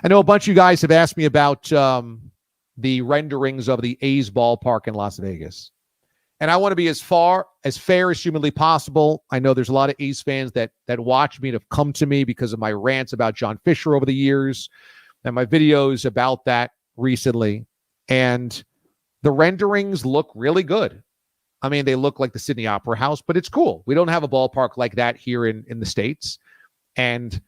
I know a bunch of you guys have asked me about the renderings of the A's ballpark in Las Vegas. And I want to be as fair as humanly possible. I know there's a lot of A's fans that watch me and have come to me because of my rants about John Fisher over the years and my videos about that recently. And the renderings look really good. I mean, they look like the Sydney Opera House, but it's cool. We don't have a ballpark like that here in the States. And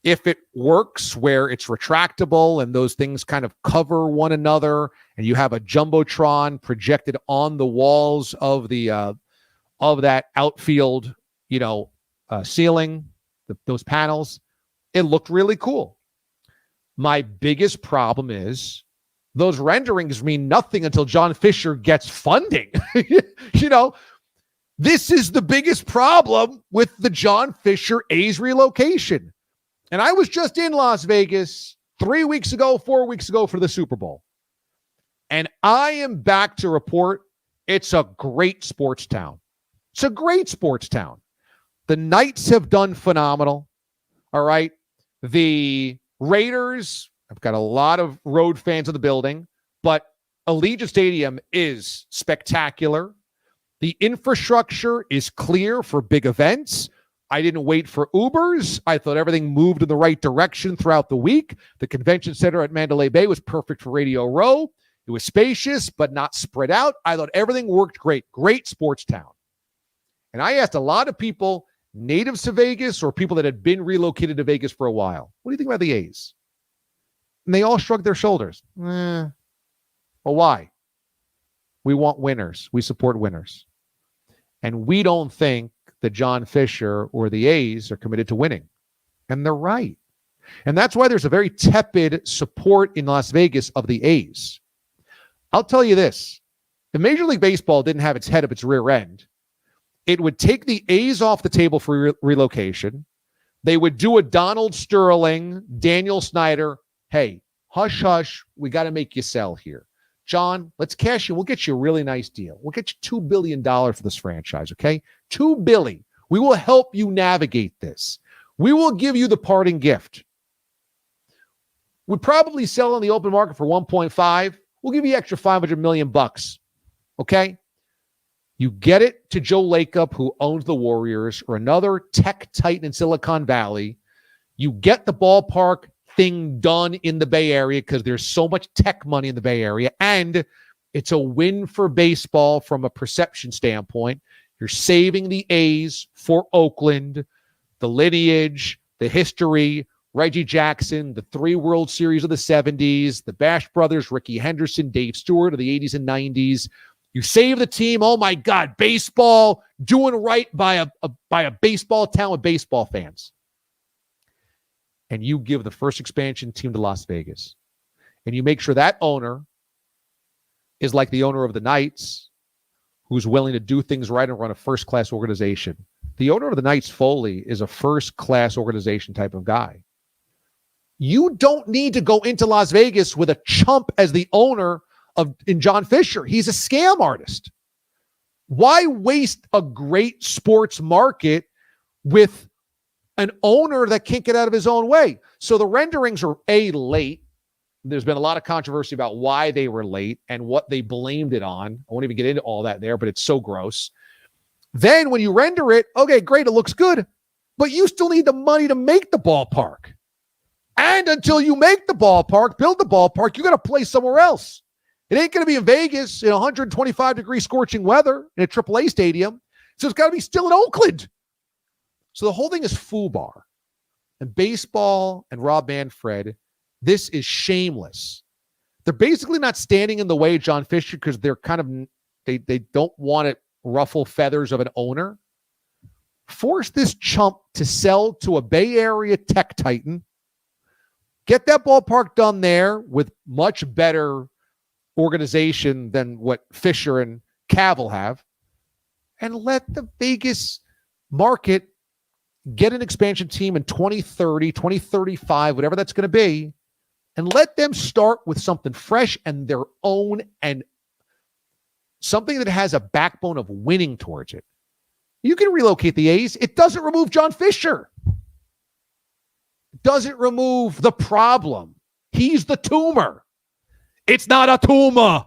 if it works where it's retractable and those things kind of cover one another, and you have a jumbotron projected on the walls of the of that outfield, ceiling, those panels, it looked really cool. My biggest problem is those renderings mean nothing until John Fisher gets funding. This is the biggest problem with the John Fisher A's relocation. And I was just in Las Vegas 4 weeks ago for the Super Bowl. And I am back to report it's a great sports town. It's a great sports town. The Knights have done phenomenal. All right. The Raiders, I've got a lot of road fans in the building, but Allegiant Stadium is spectacular. The infrastructure is clear for big events. I didn't wait for Ubers. I thought everything moved in the right direction throughout the week. The convention center at Mandalay Bay was perfect for Radio Row. It was spacious, but not spread out. I thought everything worked great. Great sports town. And I asked a lot of people, natives to Vegas or people that had been relocated to Vegas for a while, what do you think about the A's? And they all shrugged their shoulders. Well, why? We want winners. We support winners. And we don't think that John Fisher or the A's are committed to winning. And they're right. And that's why there's a very tepid support in Las Vegas of the A's. I'll tell you this. If Major League Baseball didn't have its head up its rear end, it would take the A's off the table for relocation. They would do a Donald Sterling, Daniel Snyder, hey, hush, hush, we got to make you sell here. John, let's cash you. We'll get you a really nice deal. We'll get you $2 billion for this franchise, okay? $2 billion. We will help you navigate this. We will give you the parting gift. We'd probably sell on the open market for 1.5. We'll give you extra $500 million, okay? You get it to Joe Lacob, who owns the Warriors, or another tech titan in Silicon Valley. You get the ballpark thing done in the Bay Area because there's so much tech money in the Bay Area, and it's a win for baseball from a perception standpoint. You're saving the A's for Oakland, the lineage, the history, Reggie Jackson, the 3 World Series of the 70s, the Bash Brothers, Ricky Henderson, Dave Stewart of the 80s and 90s. You save the team. Oh, my God, baseball, doing right by a baseball town with baseball fans. And you give the first expansion team to Las Vegas. And you make sure that owner is like the owner of the Knights, who's willing to do things right and run a first-class organization. The owner of the Knights, Foley, is a first-class organization type of guy. You don't need to go into Las Vegas with a chump as the owner in John Fisher. He's a scam artist. Why waste a great sports market with an owner that can't get out of his own way? So the renderings are late. There's been a lot of controversy about why they were late and what they blamed it on. I won't even get into all that there, but it's so gross. Then when you render it, okay, great, it looks good, but you still need the money to make the ballpark. And until you make the ballpark, build the ballpark, you got to play somewhere else. It ain't going to be in Vegas in 125-degree scorching weather in a AAA stadium. So it's got to be still in Oakland. So the whole thing is FUBAR. And baseball and Rob Manfred, this is shameless. They're basically not standing in the way of John Fisher because they're kind of, they don't want to ruffle feathers of an owner. Force this chump to sell to a Bay Area tech titan. Get that ballpark done there with much better organization than what Fisher and Cavill have. And let the Vegas market get an expansion team in 2030, 2035, whatever that's going to be, and let them start with something fresh and their own and something that has a backbone of winning towards it. You can relocate the A's. It doesn't remove John Fisher. It doesn't remove the problem. He's the tumor. It's not a tumor.